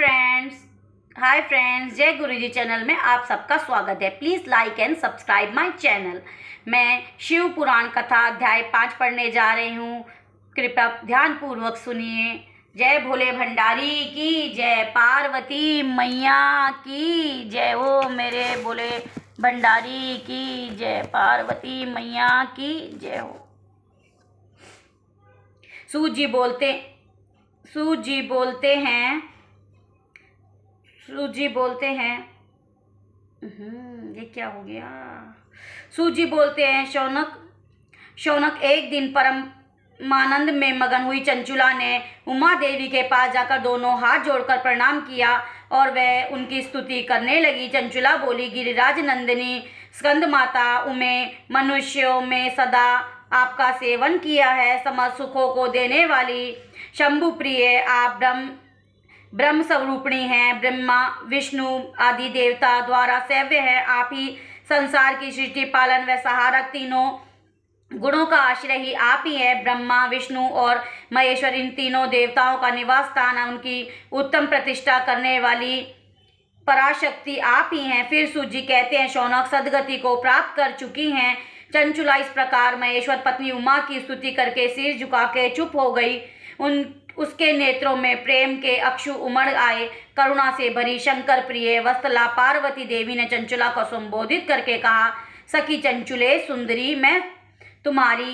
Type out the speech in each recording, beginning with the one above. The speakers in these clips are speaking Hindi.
हाय फ्रेंड्स, जय गुरुजी चैनल में आप सबका स्वागत है। Please like and subscribe my channel. मैं शिव पुराण कथा अध्याय 5 पढ़ने जा रही हूँ। कृपया ध्यानपूर्वक सुनिए। जय भोले भंडारी की जय, पार्वती मैया की जय। ओ मेरे भोले भंडारी की जय, पार्वती मैया की जय हो। सूत जी बोलते हैं ये क्या हो गया। सूत जी बोलते हैं, शौनक एक दिन परमानंद में मगन हुई चंचुला ने उमा देवी के पास जाकर दोनों हाथ जोड़कर प्रणाम किया और वह उनकी स्तुति करने लगी। चंचुला बोली, गिरिराज नंदिनी स्कंद माता उमे, मनुष्यों में सदा आपका सेवन किया है। समस्त सुखों को देने वाली शंभु प्रिय आप ब्रह्म स्वरूपिणी हैं। ब्रह्मा विष्णु आदि देवता द्वारा सेव्य है। आप ही संसार की सृष्टि पालन व सहारक, तीनों गुणों का आश्रय ही आप ही है। ब्रह्मा विष्णु और महेश्वर इन तीनों देवताओं का निवास स्थान है। उनकी उत्तम प्रतिष्ठा करने वाली पराशक्ति आप ही हैं। फिर सूत जी कहते हैं, शौनक सदगति को प्राप्त कर चुकी हैं। चंचुला इस प्रकार महेश्वर पत्नी उमा की स्तुति करके सिर झुका के चुप हो गई। उसके नेत्रों में प्रेम के अक्षु उमड़ आए। करुणा से भरी शंकर प्रिय वत्सला पार्वती देवी ने चंचुला को संबोधित करके कहा, सखी चंचुले सुंदरी, मैं तुम्हारी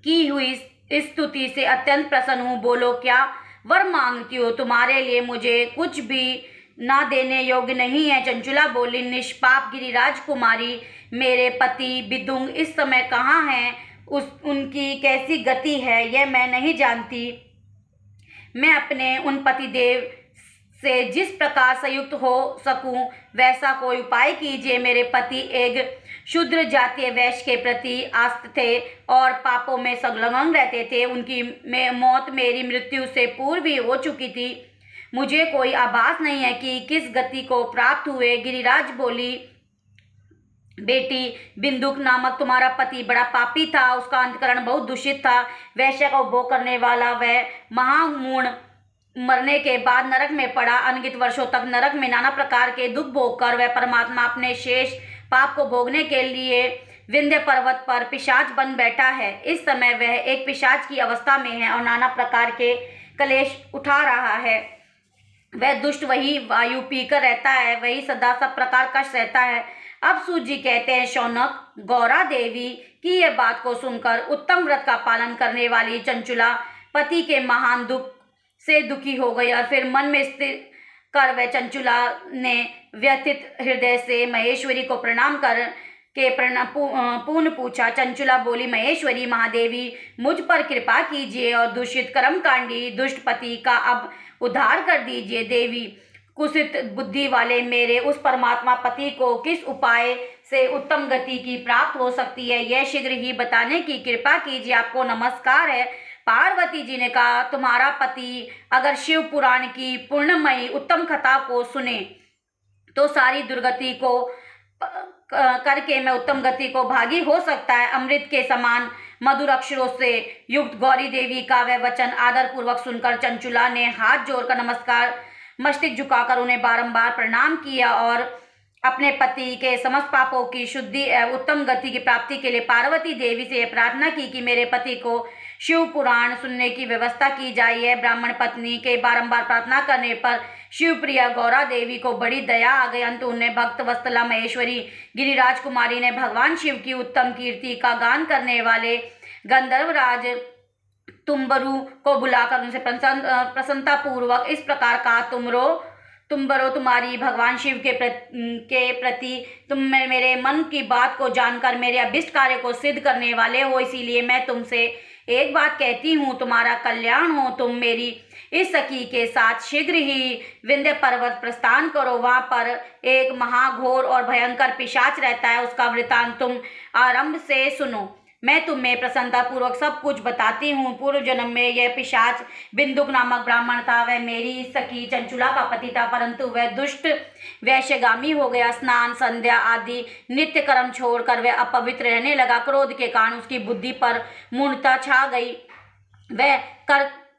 की हुई स्तुति से अत्यंत प्रसन्न हूँ। बोलो क्या वर मांगती हो? तुम्हारे लिए मुझे कुछ भी ना देने योग्य नहीं है। चंचुला बोली, निष्पाप गिरिराज कुमारी, मेरे पति बिदुंग इस समय कहाँ हैं? उनकी कैसी गति है यह मैं नहीं जानती। मैं अपने उन पतिदेव से जिस प्रकार संयुक्त हो सकूं वैसा कोई उपाय कीजिए। मेरे पति एक शूद्र जातीय वैश्य के प्रति आस्थ थे और पापों में संलग्न रहते थे। उनकी मौत मेरी मृत्यु से पूर्व ही हो चुकी थी। मुझे कोई आभास नहीं है कि किस गति को प्राप्त हुए। गिरिराज बोली, बेटी बिंदुक नामक तुम्हारा पति बड़ा पापी था। उसका अंतकरण बहुत दूषित था। वैश्य का उपभोग करने वाला वह महामूढ़ मरने के बाद नरक में पड़ा। अनगिनत वर्षों तक नरक में नाना प्रकार के दुख भोग कर वह परमात्मा अपने शेष पाप को भोगने के लिए विंध्य पर्वत पर पिशाच बन बैठा है। इस समय वह एक पिशाच की अवस्था में है और नाना प्रकार के कलेश उठा रहा है। वह दुष्ट वही वायु पीकर रहता है, वही सदा सब प्रकार कष्ट रहता है। अब सूत जी कहते हैं, शौनक गौरा देवी की यह बात को सुनकर उत्तम व्रत का पालन करने वाली चंचुला पति के महान दुख से दुखी हो गई और फिर मन में स्थिर कर वह चंचुला ने व्यथित हृदय से महेश्वरी को प्रणाम कर के पूर्ण पूछा। चंचुला बोली, महेश्वरी महादेवी, मुझ पर कृपा कीजिए और दूषित कर्मकांडी दुष्ट पति का अब उद्धार कर दीजिए। देवी, कुसित बुद्धि वाले मेरे उस परमात्मा पति को किस उपाय से उत्तम गति की प्राप्त हो सकती है, यह शीघ्र ही बताने की कृपा कीजिए। आपको नमस्कार है। पार्वती जी ने कहा, तुम्हारा पति अगर शिव पुराण की पूर्णमयी उत्तम कथा को सुने तो सारी दुर्गति को करके मैं उत्तम गति को भागी हो सकता है। अमृत के समान मधुर अक्षरों से युक्त गौरी देवी का वह वचन आदर पूर्वक सुनकर चंचुला ने हाथ जोड़कर नमस्कार मस्तक झुकाकर उन्हें बारंबार प्रणाम किया और अपने पति के समस्त पापों की शुद्धि एवं उत्तम गति की प्राप्ति के लिए पार्वती देवी से प्रार्थना की कि मेरे पति को शिव पुराण सुनने की व्यवस्था की जाए। ब्राह्मण पत्नी के बारंबार प्रार्थना करने पर शिवप्रिया गौरा देवी को बड़ी दया आ गई। अंत उन्हें भक्त वत्सला महेश्वरी गिरिराज कुमारी ने भगवान शिव की उत्तम कीर्ति का गान करने वाले गंधर्वराज तुम्बरु को बुलाकर उनसे प्रसन्नता पूर्वक इस प्रकार कहा, तुम्बरो, तुम्हारी भगवान शिव के प्रति तुम मेरे मन की बात को जानकर मेरे अभिष्ट कार्य को सिद्ध करने वाले हो, इसीलिए मैं तुमसे एक बात कहती हूँ, तुम्हारा कल्याण हो। तुम मेरी इस सखी के साथ शीघ्र ही विंध्य पर्वत प्रस्थान करो। वहाँ पर एक महाघोर और भयंकर पिशाच रहता है। उसका वृतांत तुम आरंभ से सुनो। मैं तुम्हें प्रसन्नता पूर्वक सब कुछ बताती हूँ। पूर्व जन्म में यह पिशाच बिंदुक नामक ब्राह्मण था। वह मेरी सखी चंचुला का पति था, परंतु वह दुष्ट वैश्यगामी हो गया। स्नान संध्या आदि नित्य कर्म छोड़कर वह अपवित्र रहने लगा। क्रोध के कारण उसकी बुद्धि पर मूढ़ता छा गई। वह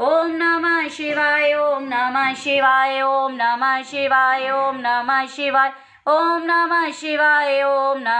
ओम नमः शिवाय, ओम नमः शिवाय, ओम नमः शिवाय, ओम नमः शिवाय, ओम नमः शिवाय, ओम नमः